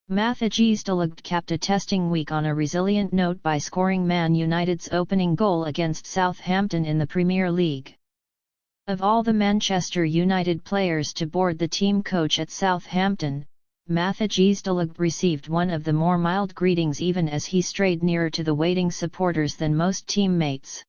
Matthijs de Ligt capped a testing week on a resilient note by scoring Man United's opening goal against Southampton in the Premier League. Of all the Manchester United players to board the team coach at Southampton, Matthijs de Ligt received one of the more mild greetings even as he strayed nearer to the waiting supporters than most teammates.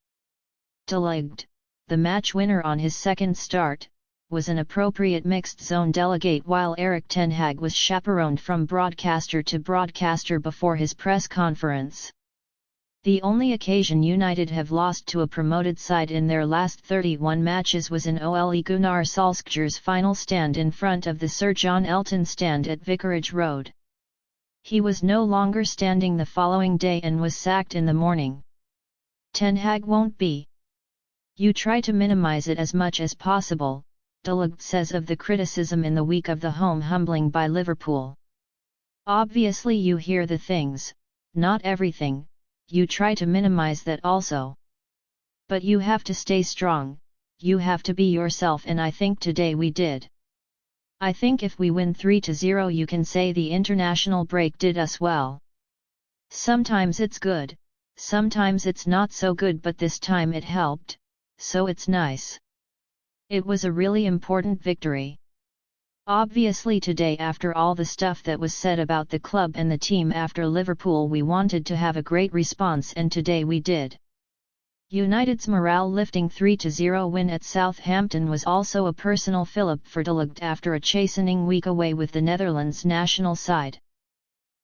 De Ligt, the match winner on his second start, was an appropriate mixed-zone delegate while Erik ten Hag was chaperoned from broadcaster to broadcaster before his press conference. The only occasion United have lost to a promoted side in their last 31 matches was in Ole Gunnar Solskjaer's final stand in front of the Sir John Elton stand at Vicarage Road. He was no longer standing the following day and was sacked in the morning. Ten Hag won't be. You try to minimize it as much as possible, De Ligt says of the criticism in the week of the home humbling by Liverpool. Obviously you hear the things, not everything, you try to minimize that also. But you have to stay strong, you have to be yourself, and I think today we did. I think if we win 3-0 you can say the international break did us well. Sometimes it's good, sometimes it's not so good, but this time it helped, so it's nice. It was a really important victory. Obviously today, after all the stuff that was said about the club and the team after Liverpool, we wanted to have a great response, and today we did. United's morale-lifting 3-0 win at Southampton was also a personal fillip for De Ligt after a chastening week away with the Netherlands national side.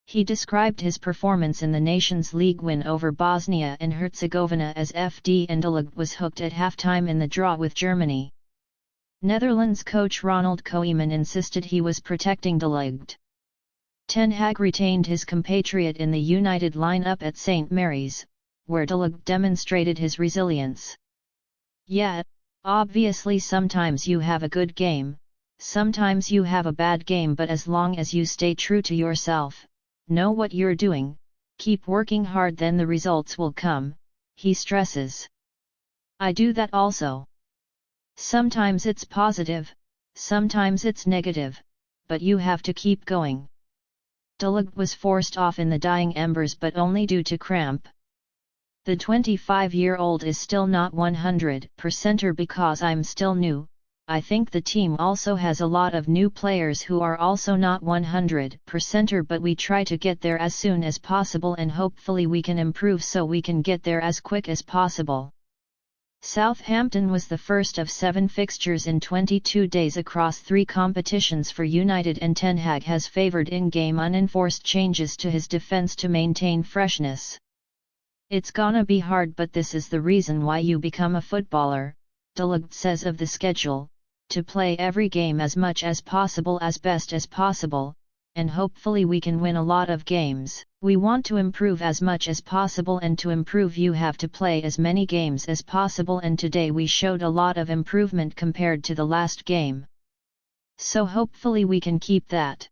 He described his performance in the Nations League win over Bosnia and Herzegovina as FD, and De Ligt was hooked at halftime in the draw with Germany. Netherlands coach Ronald Koeman insisted he was protecting De Ligt. Ten Hag retained his compatriot in the United lineup at St Mary's, where De Ligt demonstrated his resilience. Yeah, obviously sometimes you have a good game, sometimes you have a bad game, but as long as you stay true to yourself, know what you're doing, keep working hard, then the results will come, he stresses. I do that also. Sometimes it's positive, sometimes it's negative, but you have to keep going. De Ligt was forced off in the dying embers, but only due to cramp. The 25-year-old is still not 100%er because I'm still new. I think the team also has a lot of new players who are also not 100%er, but we try to get there as soon as possible and hopefully we can improve so we can get there as quick as possible. Southampton was the first of 7 fixtures in 22 days across 3 competitions for United, and Ten Hag has favoured in-game unenforced changes to his defence to maintain freshness. It's gonna be hard, but this is the reason why you become a footballer, De Ligt says of the schedule, to play every game as much as possible as best as possible, and hopefully we can win a lot of games. We want to improve as much as possible, and to improve you have to play as many games as possible, and today we showed a lot of improvement compared to the last game. So hopefully we can keep that.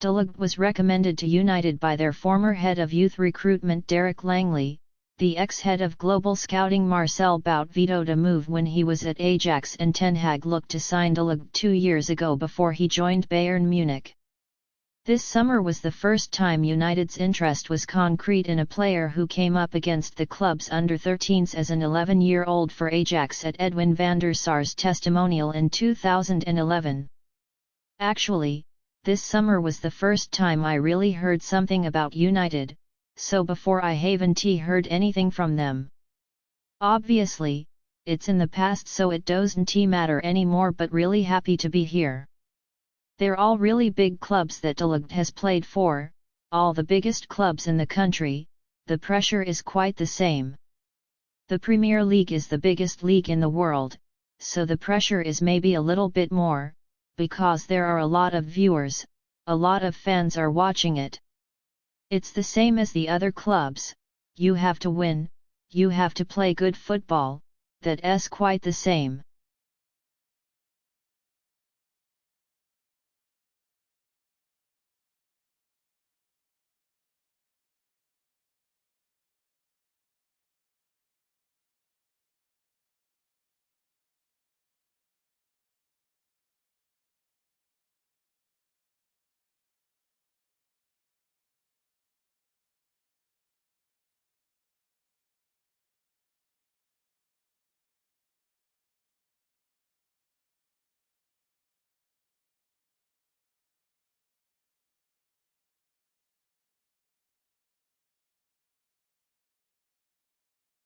De Ligt was recommended to United by their former head of youth recruitment Derek Langley. The ex-head of global scouting Marcel Bout vetoed a move when he was at Ajax, and Ten Hag looked to sign De Ligt 2 years ago before he joined Bayern Munich. This summer was the first time United's interest was concrete in a player who came up against the club's under-13s as an 11-year-old for Ajax at Edwin van der Sar's testimonial in 2011. Actually, this summer was the first time I really heard something about United, so before I haven't heard anything from them. Obviously, it's in the past so it doesn't matter anymore, but really happy to be here. They're all really big clubs that De Ligt has played for, all the biggest clubs in the country. The pressure is quite the same. The Premier League is the biggest league in the world, so the pressure is maybe a little bit more, because there are a lot of viewers, a lot of fans are watching it. It's the same as the other clubs, you have to win, you have to play good football, that's quite the same.